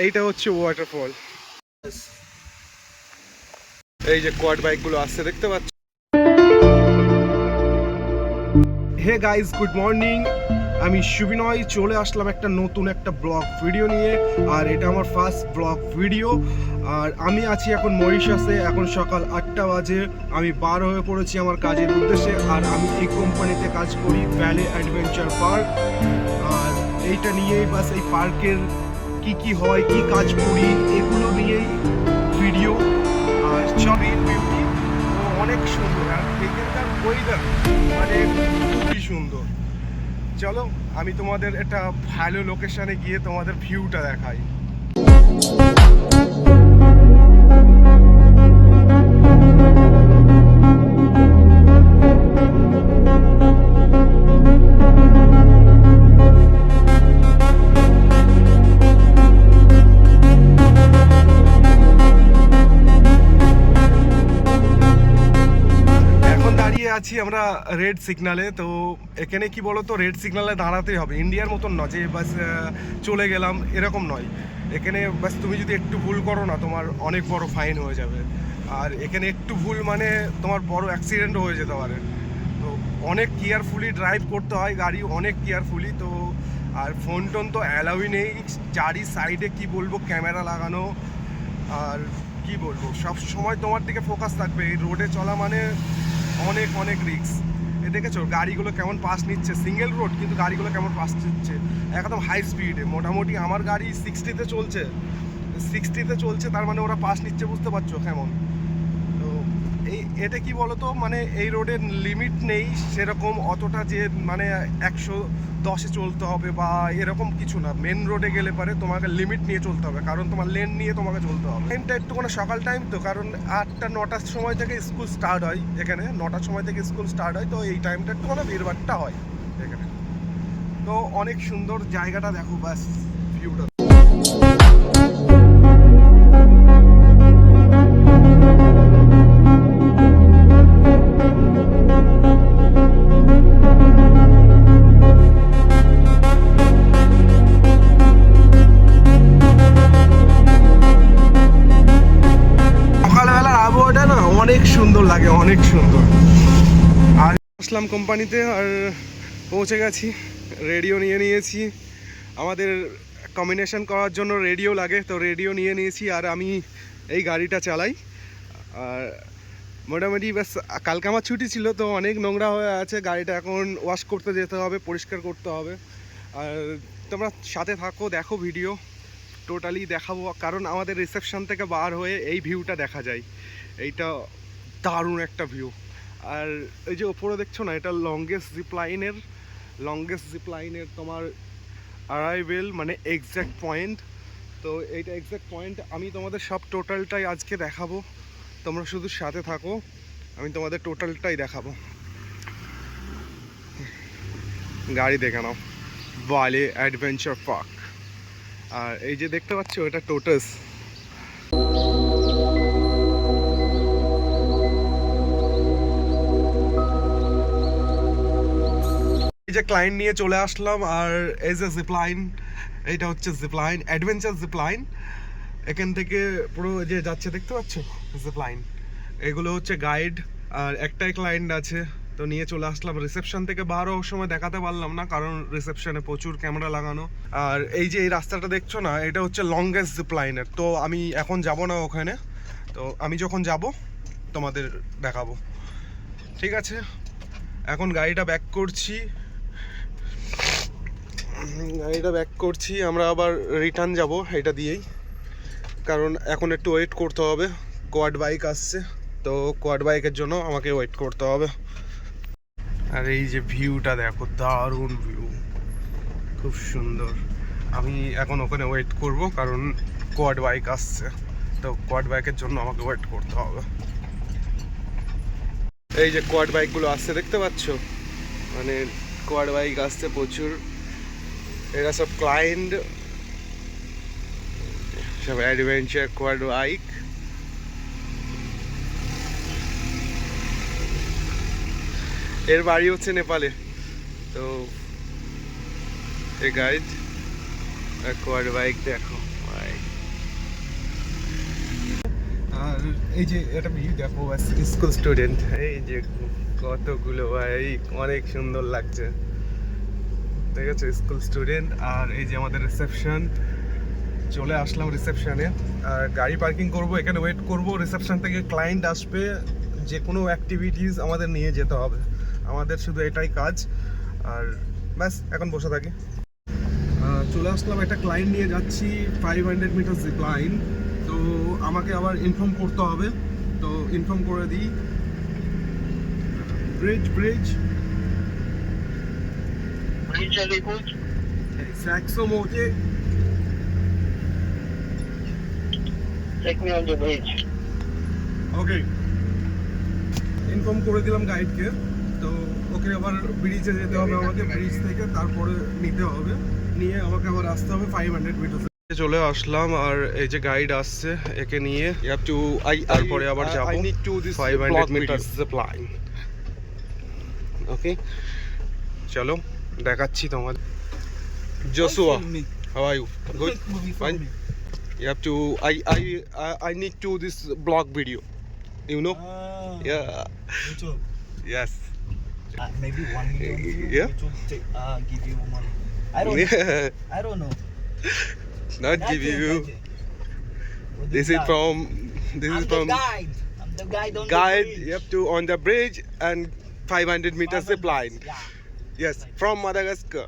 এইটা হচ্ছে ওয়াটারফল। এই যে কোয়াড বাইকগুলো আসছে দেখতে পাচ্ছ। Hey guys, good morning. আমি সুবিনয় চলে আসলাম একটা নতুন একটা ব্লগ ভিডিও নিয়ে। আর এটা আমার ফার্স্ট ব্লগ ভিডিও। আর আমি আছি এখন মরিশাসে। এখন সকাল 8টা বাজে। আমি বার হয়ে পড়েছি আমার কাজের উদ্দেশ্যে। আর আমি এই কোম্পানিতে কাজ করি, ভ্যালি অ্যাডভেঞ্চার পার্ক। আর এইটা নিয়েই বাস এই পার্কের কি হয়, কি কাজ করি, এগুলো নিয়েই ভিডিও। আর চবির বিউটি অনেক সুন্দর। আর এখানকার ওয়েদার মানে খুবই সুন্দর। চলো আমি তোমাদের একটা ভালো লোকেশনে গিয়ে তোমাদের ভিউটা দেখাই। আছি আমরা রেড সিগনালে। তো এখানে কি বলো তো, রেড সিগনালে দাঁড়াতেই হবে। ইন্ডিয়ার মতন নয় যে বাস চলে গেলাম, এরকম নয়। এখানে বাস তুমি যদি একটু ভুল করো না, তোমার অনেক বড় ফাইন হয়ে যাবে। আর এখানে একটু ভুল মানে তোমার বড় অ্যাক্সিডেন্টও হয়ে যেতে পারে। তো অনেক কেয়ারফুলি ড্রাইভ করতে হয় গাড়ি, অনেক কেয়ারফুলি। তো আর ফোন টোন তো অ্যালাউই নেই। চারি সাইডে কি বলবো ক্যামেরা লাগানো। আর কি বলবো, সব সময় তোমার দিকে ফোকাস থাকবে। এই রোডে চলা মানে অনেক অনেক রিস্ক। এ দেখেছো গাড়িগুলো কেমন পাস নিচ্ছে, সিঙ্গেল রোড কিন্তু গাড়িগুলো কেমন পাস নিচ্ছে একদম হাই স্পিডে। মোটামুটি আমার গাড়ি 60-তে চলছে, তার মানে ওরা পাস নিচ্ছে, বুঝতে পারছো কেমন। তো এটা কি বলতো, মানে এই রোডের লিমিট নেই সেরকম অতটা যে মানে 110-এ চলতে হবে বা এরকম কিছু না। মেন রোডে গেলে পারে তোমাকে লিমিট নিয়ে চলতে হবে, কারণ তোমার লেন নিয়ে তোমাকে চলতে হবে। টাইমটা একটু কোনো সকাল টাইম তো, কারণ 8টা-9টার সময় থেকে স্কুল স্টার্ট হয় এখানে। 9টার সময় থেকে স্কুল স্টার্ট হয়, তো এই টাইমটা একটু কোনো ভিড়ভাড়টা হয় এখানে। তো অনেক সুন্দর জায়গাটা দেখো, বাস ভিউটা। অনেক সুন্দর লাগে, অনেক সুন্দর। আর আসলাম কোম্পানিতে, আর পৌঁছে গেছি। রেডিও নিয়ে নিয়েছি, আমাদের কম্বিনেশন করার জন্য রেডিও লাগে, তো রেডিও নিয়ে নিয়েছি। আর আমি এই গাড়িটা চালাই। আর মোটামুটি ব্যাস, কালকে আমার ছুটি ছিল, তো অনেক নোংরা হয়ে আছে গাড়িটা। এখন ওয়াশ করতে যেতে হবে, পরিষ্কার করতে হবে। আর তোমরা সাথে থাকো, দেখো ভিডিও টোটালি দেখাবো। কারণ আমাদের রিসেপশন থেকে বার হয়ে এই ভিউটা দেখা যায়। এইটা দারুণ একটা ভিউ। আর এই যে ওপরে দেখছো না, এটা লংগেস্ট জিপ লাইনের তোমার অ্যারাইভেল মানে এক্স্যাক্ট পয়েন্ট। তো এইটা এক্স্যাক্ট পয়েন্ট। আমি তোমাদের সব টোটালটাই আজকে দেখাবো, তোমরা শুধু সাথে থাকো, আমি তোমাদের টোটালটাই দেখাবো। গাড়ি দেখে নাও, ভ্যালি অ্যাডভেঞ্চার পার্ক। আর এই যে দেখতে পাচ্ছ, এটা টোটাস। এই যে ক্লায়েন্ট নিয়ে চলে আসলাম। আর এই যে জিপলাইন, এইটা হচ্ছে জিপলাইন, অ্যাডভেঞ্চার জিপলাইন। এখান থেকে পুরো যে যাচ্ছে দেখতে পাচ্ছ জিপলাইন, এগুলো হচ্ছে গাইড। আর একটাই ক্লায়েন্ট আছে, তো নিয়ে চলে আসলাম। রিসেপশন থেকে বার হওয়ার সময় দেখাতে পারলাম না, কারণ রিসেপশনে প্রচুর ক্যামেরা লাগানো। আর এই যে এই রাস্তাটা দেখছো না, এটা হচ্ছে লংগেস্ট জিপলাইনের। তো আমি এখন যাব না ওখানে, তো আমি যখন যাব তোমাদের দেখাবো, ঠিক আছে। এখন গাড়িটা ব্যাক করছি, আমরা আবার রিটার্ন যাব এটা দিয়েই, কারণ এখন একটু ওয়েট করতে হবে। কোয়াড বাইক আসছে, তো কোয়াড বাইকের জন্য আমাকে ওয়েট করতে হবে। আর এই যে ভিউটা দেখো, দারুণ ভিউ, খুব সুন্দর। আমি এখন ওখানে ওয়েট করব, কারণ কোয়াড বাইক আসছে, তো কোয়াড বাইকের জন্য আমাকে ওয়েট করতে হবে। এই যে কোয়াড বাইকগুলো আসছে দেখতে পাচ্ছ, মানে কোয়াড বাইক আসছে প্রচুর। এরা সব ক্লায়েন্ট, সব অ্যাডভেঞ্চার কোয়াড বাইক। এর বাড়ি হচ্ছে নেপালে। তো এই গাইড কোয়াড বাইক দেখো ভাই, আর এই যে এটা ভিউ দেখো, স্কুল স্টুডেন্ট, এই যে কতগুলো ভাই, অনেক সুন্দর লাগছে, ঠিক আছে, স্কুল স্টুডেন্ট। আর এই যে আমাদের রিসেপশন, চলে আসলাম রিসেপশনে। আর গাড়ি পার্কিং করব, এখানে ওয়েট করব, রিসেপশন থেকে ক্লায়েন্ট আসবে, যে কোনো অ্যাক্টিভিটিস আমাদের নিয়ে যেতে হবে, আমাদের শুধু এটাই কাজ। আর ব্যাস এখন বসে থাকি। চলে আসলাম, একটা ক্লায়েন্ট নিয়ে যাচ্ছি, 500 মিটার জিপ লাইন। তো আমাকে আবার ইনফর্ম করতে হবে, তো ইনফর্ম করে দিই। Bridge bridge Saxo Moke. Take me on the bridge. Okay, inform করে দিলাম গাইডকে। তো ওকে আবার ব্রিজে যেতে হবে, আমাকে ব্রিজ থেকে তারপরে নিতে হবে, নিয়ে আমাকে আবার আসতে হবে 500 মিটার। চলে আসলাম, আর এই যে গাইড আসছে, একে নিয়ে তারপরে আবার যাব 500 মিটার জিপ লাইন। ওকে, চলো দেখাচ্ছি তোমাদের। Joshua, how are you? Good. Fine. You have to. I need to this blog video. You know? Yeah. YouTube. Yes. Maybe 1 million views. Yeah. YouTube give you money. I don't know. I don't know. Not give you. This is from. This I'm is the from guide. I'm the guide on guide. the bridge. You have to on the bridge and 500 meters zip line. Yeah. Yes, from Madagascar.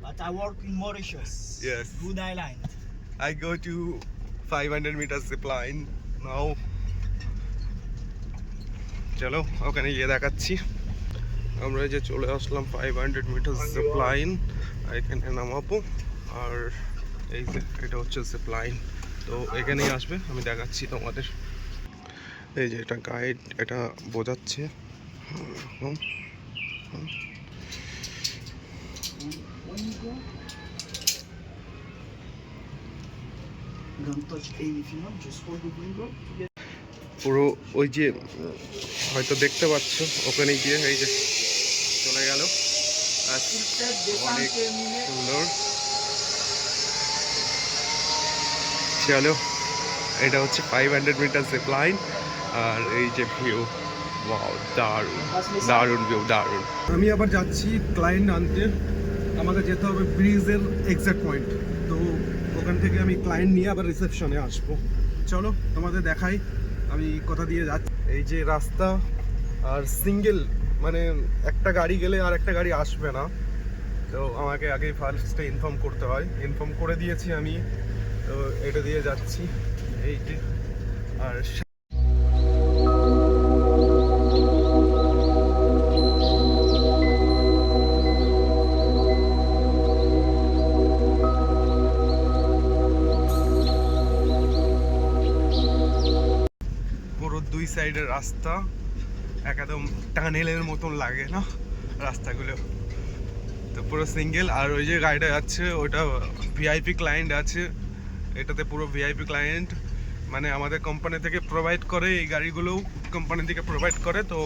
But I work in Mauritius. Yes. Good island. I go to 500 meters zip line now. চলো ওখানে গিয়ে দেখাচ্ছি। আমরা যে চলে আসলাম 500 metre zip line, এখানে নামাবো। আর এই যে এটা হচ্ছে জিপ লাইন, তো এখানেই আসবে, আমি দেখাচ্ছি তোমাদের। এই যে এটা গাইড, এটা বোঝাচ্ছে। When you go, don't touch anything. Just hold the window. পুরো ওই যে হয়তো দেখতে পাচ্ছ, ওখানে গিয়ে এই যে চলে গেল। অনেক সুন্দর। চলো, এটা হচ্ছে 500 মিটার জিপ লাইন, আর এই যে ভিউ, ওয়াও, দারুণ দারুণ ভিউ, দারুণ। আমি আবার যাচ্ছি ক্লায়েন্ট আনতে, আমাকে যেতে হবে ব্রিজের এক্সাক্ট পয়েন্ট। তো ওখান থেকে আমি ক্লায়েন্ট নিয়ে আবার রিসেপশনে আসবো। চলো তোমাদের দেখাই আমি কোথা দিয়ে যাচ্ছি। এই যে রাস্তা, আর সিঙ্গেল, মানে একটা গাড়ি গেলে আর একটা গাড়ি আসবে না, তো আমাকে আগেই ফার্স্টে ইনফর্ম করতে হয়, ইনফর্ম করে দিয়েছি আমি। তো এটা দিয়ে যাচ্ছি, এই যে। আর দুই সাইডের রাস্তা একদম টানেলের মতন লাগে না রাস্তাগুলো, তো পুরো সিঙ্গেল। আর ওই যে গাড়িটা যাচ্ছে ওটা ভিআইপি ক্লায়েন্ট আছে, এটাতে পুরো ভিআইপি ক্লায়েন্ট, মানে আমাদের কোম্পানি থেকে প্রোভাইড করে, এই গাড়িগুলোও কোম্পানি থেকে প্রোভাইড করে। তো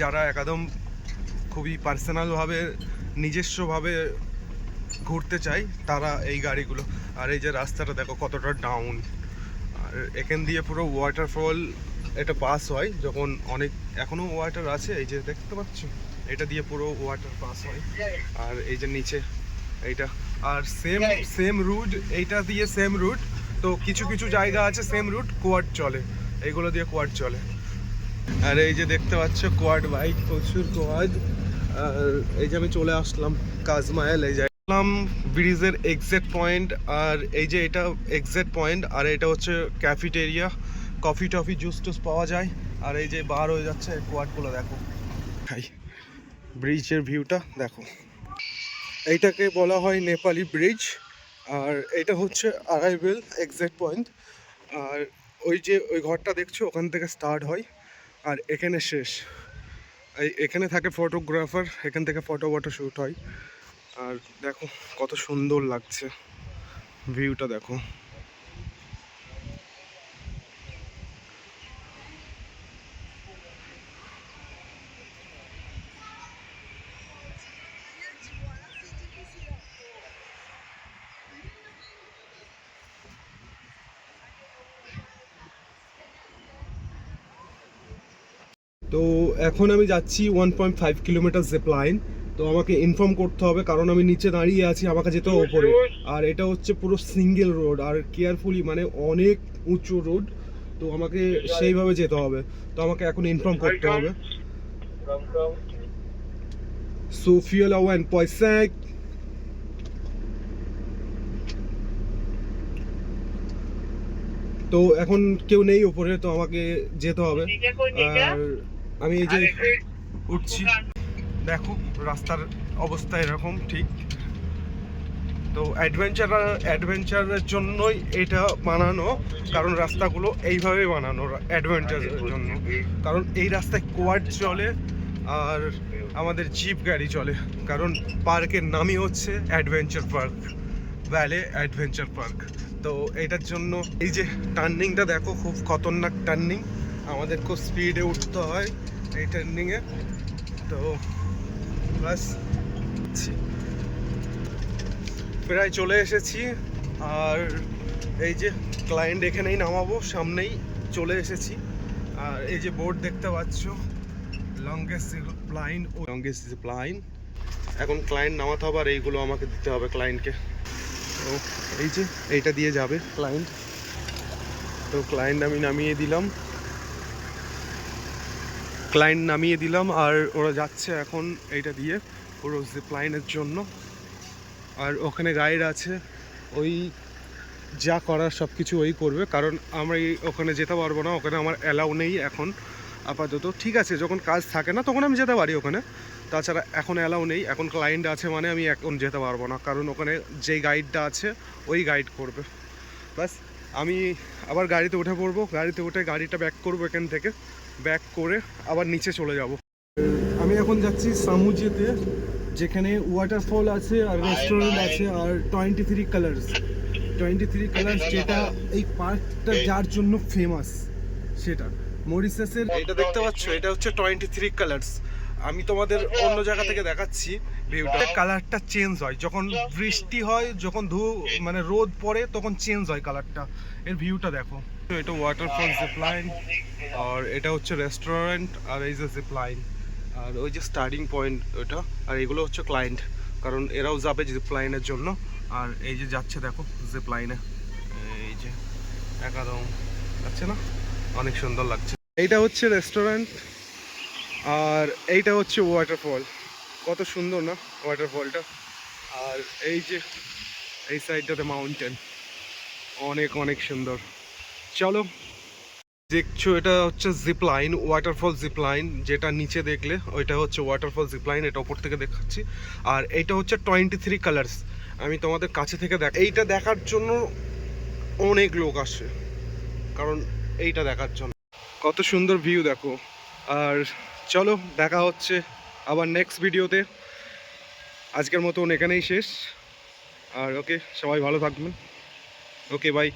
যারা একদম খুবই পার্সোনালভাবে নিজস্বভাবে ঘুরতে চায় তারা এই গাড়িগুলো। আর এই যে রাস্তাটা দেখো কতটা ডাউন, আর এখান দিয়ে পুরো ওয়াটারফল এটা পাস হয়, যখন অনেক এখনও ওয়াটার আছে, এই যে দেখতে পাচ্ছ, এটা দিয়ে পুরো ওয়াটার পাস হয়। আর এই যে নিচে এইটা, আর সেম রুট, এইটা দিয়ে সেম রুট। তো কিছু কিছু জায়গা আছে সেম রুট, কোয়াড চলে, এইগুলো দিয়ে কোয়াড চলে। আর এই যে দেখতে পাচ্ছ কোয়াড বাইক, প্রচুর কোয়াড। আর এই যে আমি চলে আসলাম কাজমায়াল, এই যে ব্রিজের এক্সাক্ট পয়েন্ট। আর এই যে এটা এক্সাক্ট পয়েন্ট, আর এটা হচ্ছে ক্যাফেটেরিয়া, কফি টফি জুস টুস পাওয়া যায়। আর এই যে বার হয়ে যাচ্ছে কোয়াডগুলো দেখো, ব্রিজের ভিউটা দেখো। এইটাকে বলা হয় নেপালি ব্রিজ। আর এটা হচ্ছে অ্যারাইভেল এক্সাক্ট পয়েন্ট। আর ওই যে ওই ঘরটা দেখছো, ওখান থেকে স্টার্ট হয় আর এখানে শেষ। এখানে থাকে ফটোগ্রাফার, এখান থেকে ফটো শ্যুট হয়। আর দেখো কত সুন্দর লাগছে ভিউটা, দেখো। তো এখন আমি যাচ্ছি 1.5 কিলোমিটার জিপ লাইন। তো আমাকে ইনফর্ম করতে হবে কারণ আমি নিচে দাঁড়িয়ে আছি, আমাকে যেতে হবে ওপরে। আর এটা হচ্ছে পুরো সিঙ্গেল রোড আর কেয়ারফুলি, মানে অনেক উঁচু রোড, তো আমাকে সেইভাবে যেতে হবে। তো আমাকে এখন ইনফর্ম করতে হবে। সুফিয়া লাওয়ান পয়সাক। তো এখন কেউ নেই ওপরে, তো আমাকে যেতে হবে। আর আমি এই যে উঠছি, দেখো রাস্তার অবস্থা এরকম ঠিক। তো অ্যাডভেঞ্চারের জন্যই এটা বানানো, কারণ রাস্তাগুলো এইভাবে বানানো অ্যাডভেঞ্চারের জন্য। কারণ এই রাস্তায় কোয়াড চলে আর আমাদের জিপ গাড়ি চলে, কারণ পার্কের নামই হচ্ছে adventure park, valley adventure park. তো এটার জন্য এই যে টার্নিংটা দেখো, খুব খতরনাক টার্নিং, আমাদের খুব স্পিডে উঠতে হয় এই টার্নিংয়ে। তো বাস প্রায় চলে এসেছি। আর এই যে ক্লায়েন্ট এখানেই নামাবো, সামনেই চলে এসেছি। আর এই যে বোর্ড দেখতে পাচ্ছ, লংগেস্ট জিপ লাইন। এখন ক্লায়েন্ট নামাতে হবে আর এইগুলো আমাকে দিতে হবে ক্লায়েন্টকে। তো এই যে এইটা দিয়ে যাবে ক্লায়েন্ট। তো ক্লায়েন্ট আমি নামিয়ে দিলাম আর ওরা যাচ্ছে এখন এইটা দিয়ে পুরো জিপ লাইনের জন্য। আর ওখানে গাইড আছে, ওই যা করার সব কিছু ওই করবে, কারণ আমরা ওখানে যেতে পারবো না, ওখানে আমার অ্যালাউ নেই এখন আপাতত। ঠিক আছে, যখন কাজ থাকে না তখন আমি যেতে পারি ওখানে, তাছাড়া এখন অ্যালাউ নেই। এখন ক্লায়েন্ট আছে মানে আমি এখন যেতে পারবো না, কারণ ওখানে যেই গাইডটা আছে ওই গাইড করবে। বাস আমি আবার গাড়িতে উঠে পড়বো, গাড়িতে উঠে গাড়িটা ব্যাক করবো, এখান থেকে ব্যাক করে আবার নিচে চলে যাব। আমি এখন যাচ্ছি সামুজিতে, যেখানে ওয়াটারফল আছে আর রেস্টুরেন্ট আছে আর 23 কালার্স যেটা এই পার্কটা যার জন্য ফেমাস, সেটা মরিশাসের। এটা দেখতে পাচ্ছ, এটা হচ্ছে 23 কালার্স। আমি তোমাদের অন্য জায়গা থেকে দেখাচ্ছি ভিউটা। কালারটা চেঞ্জ হয় যখন বৃষ্টি হয়, যখন মানে রোদ পড়ে তখন চেঞ্জ হয় কালারটা। এর ভিউটা দেখো। তো এটা ওয়াটারফল জিপলাইন, আর এটা হচ্ছে রেস্টুরেন্ট, আর এই যে জিপলাইন, আর ওই যে স্টার্টিং পয়েন্ট ওটা। আর এগুলো হচ্ছে ক্লায়েন্ট, কারণ এরাও যাবে জিপলাইনের জন্য। আর এই যে যাচ্ছে দেখো জিপলাইনে, এই যে একদম যাচ্ছে না, অনেক সুন্দর লাগছে। এইটা হচ্ছে রেস্টুরেন্ট আর এইটা হচ্ছে ওয়াটারফল। কত সুন্দর না ওয়াটারফলটা। আর এই যে এই সাইডটাতে মাউন্টেন, অনেক অনেক সুন্দর। চলো, দেখছো এটা হচ্ছে জিপলাইন, ওয়াটারফল জিপলাইন। যেটা নিচে দেখলে ওইটা হচ্ছে ওয়াটারফল জিপলাইন, এটা ওপর থেকে দেখাচ্ছি। আর এইটা হচ্ছে 23 কালার্স। আমি তোমাদের কাছে থেকে এইটা দেখার জন্য অনেক লোক আসে, কারণ এইটা দেখার জন্য কত সুন্দর ভিউ দেখো। আর চলো, দেখা হচ্ছে আবার নেক্সট ভিডিওতে। আজকের মতন এখানেই শেষ। আর ওকে, সবাই ভালো থাকবেন। ওকে, বাই।